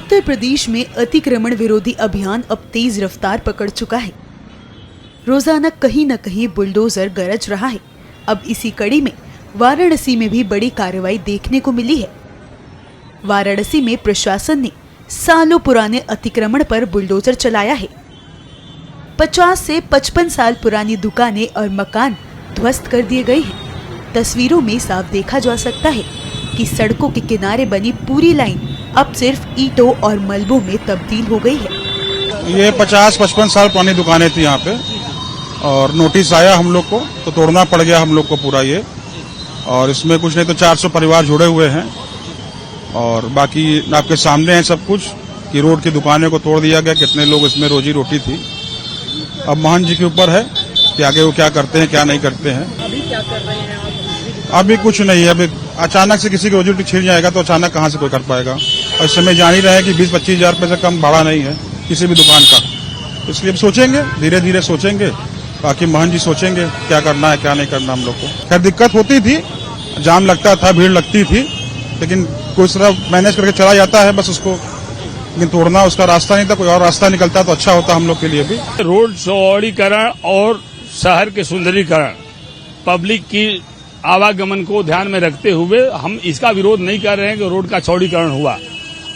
उत्तर प्रदेश में अतिक्रमण विरोधी अभियान अब तेज रफ्तार पकड़ चुका है। रोजाना कहीं न कहीं बुलडोजर गरज रहा है। अब इसी कड़ी में वाराणसी में भी बड़ी कार्रवाई देखने को मिली है। वाराणसी में प्रशासन ने सालों पुराने अतिक्रमण पर बुलडोजर चलाया है। 50 से 55 साल पुरानी दुकानें और मकान ध्वस्त कर दिए गए हैं। तस्वीरों में साफ देखा जा सकता है कि सड़कों के किनारे बनी पूरी लाइन अब सिर्फ ईंटों और मलबों में तब्दील हो गई है। ये 50-55 साल पुरानी दुकानें थी यहाँ पे और नोटिस आया हम लोग को तो तोड़ना पड़ गया हम लोग को पूरा ये। और इसमें कुछ नहीं तो 400 परिवार जुड़े हुए हैं और बाकी आपके सामने है सब कुछ कि रोड की दुकानें को तोड़ दिया गया। कितने लोग इसमें रोजी रोटी थी। अब मोहन जी के ऊपर है कि आगे वो क्या करते हैं क्या नहीं करते हैं। अभी क्या कर रहे हैं आप? अभी कुछ नहीं है। अभी अचानक से किसी की रोजी रोटी छीन जाएगा तो अचानक कहाँ से कोई कर पाएगा। और इस समय जान ही रहे हैं कि 20-25 हजार रुपये से कम भाड़ा नहीं है किसी भी दुकान का। इसलिए अब सोचेंगे, धीरे धीरे सोचेंगे। बाकी मोहन जी सोचेंगे क्या करना है क्या नहीं करना हम लोग को। खैर दिक्कत होती थी, जाम लगता था, भीड़ लगती थी, लेकिन कोई तरह मैनेज करके चला जाता है बस उसको। लेकिन तोड़ना उसका रास्ता नहीं था, कोई और रास्ता निकलता तो अच्छा होता हम लोग के लिए भी। रोड चौड़ीकरण और शहर के सुंदरीकरण, पब्लिक की आवागमन को ध्यान में रखते हुए हम इसका विरोध नहीं कर रहे हैं कि रोड का चौड़ीकरण हुआ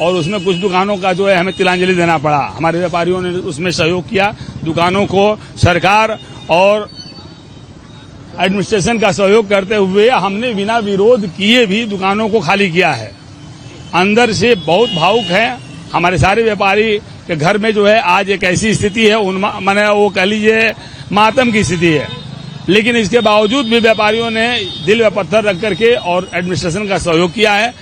और उसमें कुछ दुकानों का जो है हमें तिलांजलि देना पड़ा। हमारे व्यापारियों ने उसमें सहयोग किया। दुकानों को सरकार और एडमिनिस्ट्रेशन का सहयोग करते हुए हमने बिना विरोध किए भी दुकानों को खाली किया है। अंदर से बहुत भावुक है। हमारे सारे व्यापारी के घर में जो है आज एक ऐसी स्थिति है, माने वो कह लीजिए मातम की स्थिति है। लेकिन इसके बावजूद भी व्यापारियों ने दिल में पत्थर रख करके और एडमिनिस्ट्रेशन का सहयोग किया है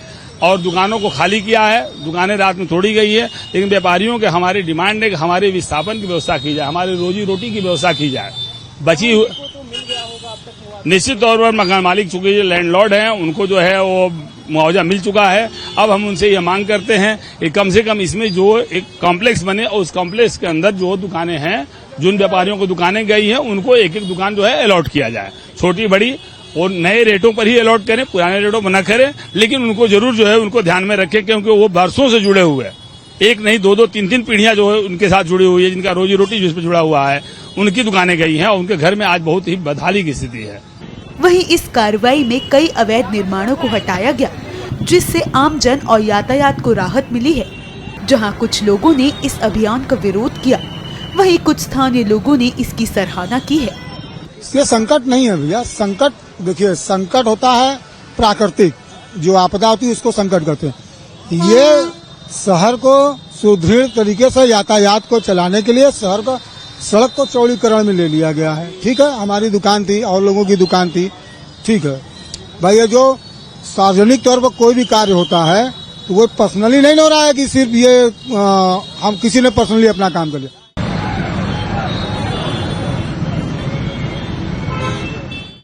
और दुकानों को खाली किया है। दुकानें रात में तोड़ी गई है, लेकिन व्यापारियों के हमारी डिमांड है कि हमारे विस्थापन की व्यवस्था की जाए, हमारी रोजी रोटी की व्यवस्था की जाए। बची निश्चित तौर पर मकान मालिक चूंकि जो लैंडलॉर्ड हैं उनको जो है वो मुआवजा मिल चुका है। अब हम उनसे ये मांग करते हैं कि कम से कम इसमें जो एक कॉम्प्लेक्स बने और उस कॉम्प्लेक्स के अंदर जो दुकानें हैं, जिन व्यापारियों को दुकानें गई हैं, उनको एक एक दुकान जो है अलॉट किया जाए। छोटी बड़ी और नए रेटों पर ही अलॉट करें, पुराने रेटों पर न करें, लेकिन उनको जरूर जो है उनको ध्यान में रखें क्योंकि वो बरसों से जुड़े हुए हैं। एक नहीं 2-2, 3-3 पीढ़ियां जो है उनके साथ जुड़ी हुई है, जिनका रोजी रोटी जिस पर जुड़ा हुआ है, उनकी दुकानें गई हैं और उनके घर में आज बहुत ही बदहाली की स्थिति है। वहीं इस कार्रवाई में कई अवैध निर्माणों को हटाया गया, जिससे आमजन और यातायात को राहत मिली है। जहां कुछ लोगों ने इस अभियान का विरोध किया, वहीं कुछ स्थानीय लोगों ने इसकी सराहना की है। ये संकट नहीं है भैया। संकट देखिए, संकट होता है प्राकृतिक, जो आपदा होती है उसको संकट कहते हैं। ये शहर को सुदृढ़ तरीके से यातायात को चलाने के लिए शहर का सड़क को चौड़ीकरण में ले लिया गया है। ठीक है, हमारी दुकान थी और लोगों की दुकान थी, ठीक है भाई। ये जो सार्वजनिक तौर पर कोई भी कार्य होता है तो वो पर्सनली नहीं हो रहा है कि सिर्फ ये हम किसी ने पर्सनली अपना काम कर लिया।